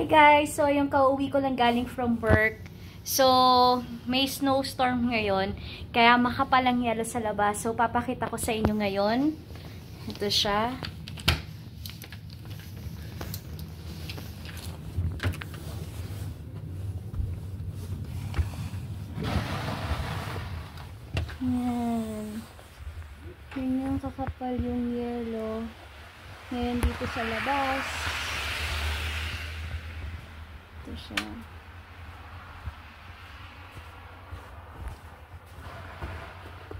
guys! So, yung kauwi ko lang galing from work. So, may snowstorm ngayon. Kaya makapalang yelo sa labas. So, papakita ko sa inyo ngayon. Ito siya. Yan. Ganyan kakapal yung yelo. Ngayon dito sa labas. Ito siya.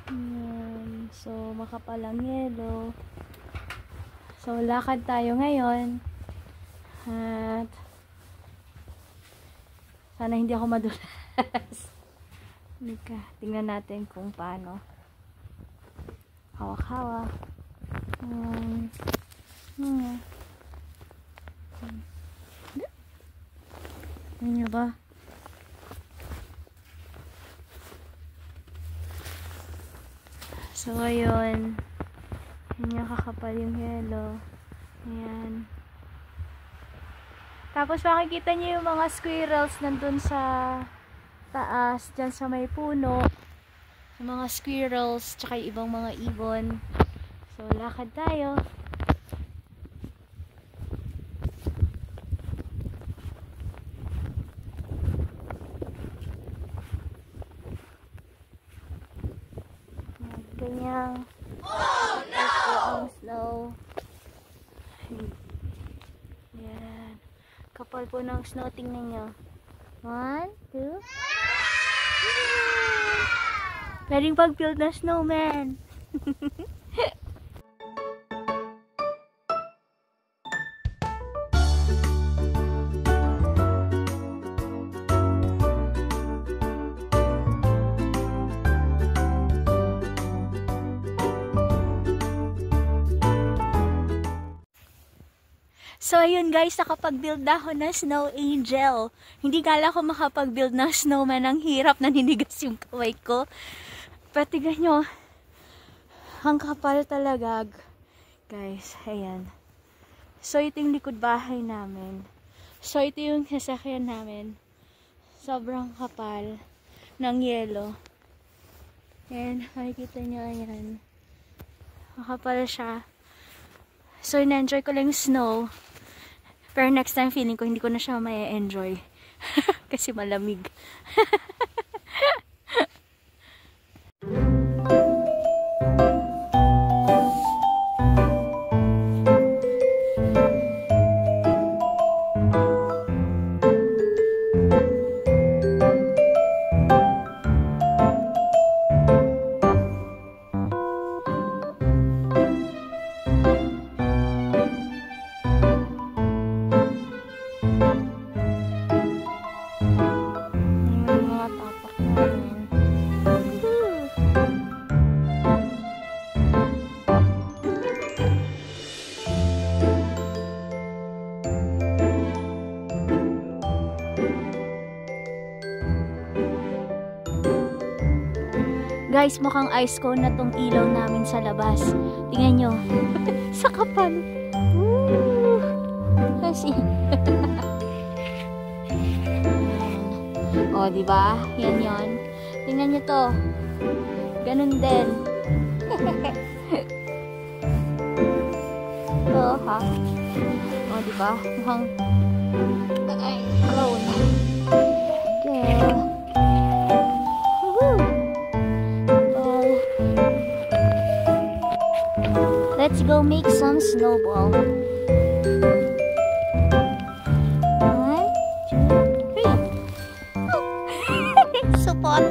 Yan. So, makapalang yelo. So, lakad tayo ngayon. At sana hindi ako madulas. Halika, tingnan natin kung paano. Hawak-hawak. Ano ba? So, ayun. Ganyan kakapal yung yelo. Ayan. Tapos, makikita niyo yung mga squirrels nandun sa taas. Dyan sa may puno. Yung mga squirrels, tsaka yung ibang mga ibon. So, lakad tayo. Ganyan. Oh, no! Ang snow. Yan. Kapal po ng snow. Tingnan nyo. 1, 2. Pwedeng pag-build na snowman. So, ayun guys, nakapag-build na ako ng snow angel. Hindi kala ko makapag-build ng snowman. Ang hirap, naninigas yung kaway ko. Pero tignan nyo, ang kapal talaga. Guys, ayan. So, ito yung likod bahay namin. So, ito yung sasakyan namin. Sobrang kapal ng yelo. Ayan, makikita nyo, ayan. Makapal siya. So, in-enjoy ko lang yung snow. Pero next time, feeling ko hindi ko na siya ma-enjoy. Kasi malamig. Guys, mukhang ice cone na tong ilaw namin sa labas. Tingnan nyo. Sa kapal. Woo! Kasi. O, diba? Yan yon. Tingnan nyo to. Ganun din. Ito, ha? O, diba? Mukhang cone. Okay. Let's go make some snowball. 1, 2, 3. Support.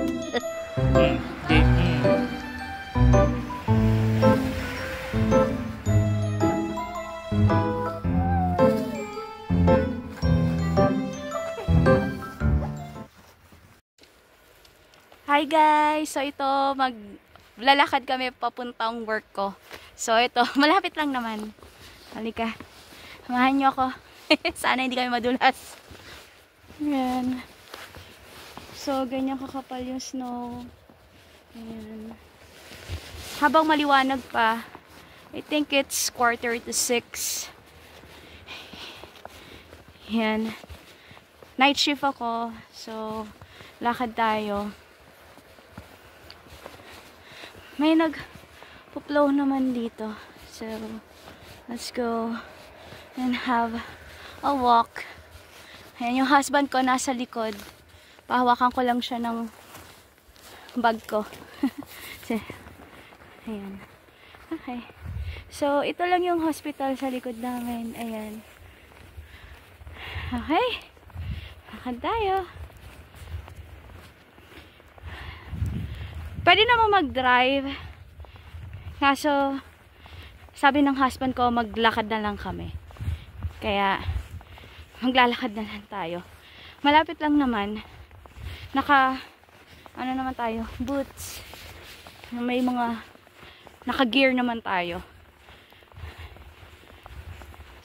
Hi guys! So ito, maglalakad kami papuntang work ko. So, ito. Malapit lang naman. Halika. Samahan nyo ako. Sana hindi kami madulas. Ayan. So, ganyan kakapal yung snow. Ayan. Habang maliwanag pa, I think it's 5:45. Ayan. Night shift ako. So, lakad tayo. May nag-flow naman dito. So, let's go and have a walk. Ayan, yung husband ko nasa likod. Pahawakan ko lang siya ng bag ko. So, ayan. Okay. So, ito lang yung hospital sa likod namin. Ayan. Okay. Lakad tayo. Pwede naman mag-drive. Kaso, sabi ng husband ko, maglakad na lang kami. Kaya, maglalakad na lang tayo. Malapit lang naman. Ano naman tayo? Boots. May mga naka-gear naman tayo.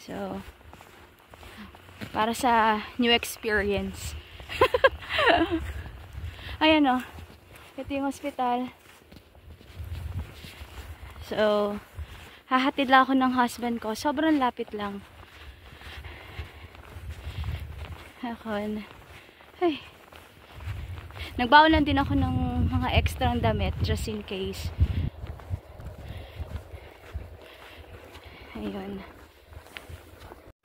So, para sa new experience. Ayan o. Ito yung hospital. So, hahatid lang ako ng husband ko. Sobrang lapit lang. Ako. Ay. Nagbaon lang din ako ng mga extra damit just in case. Ayun.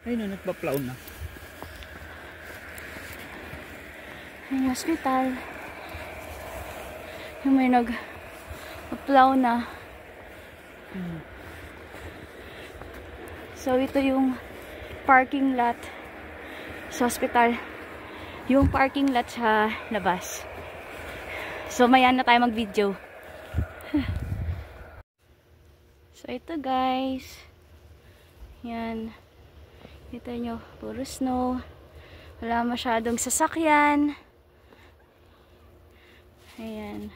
Ayun na, nagpa-plow na. Yung hospital. Yung may nag-plow na. So, ito yung parking lot sa hospital. Yung parking lot sa labas. So, maya na tayo mag-video. So, ito guys. Yan. Kita nyo, puro snow. Wala masyadong sasakyan. Ayan.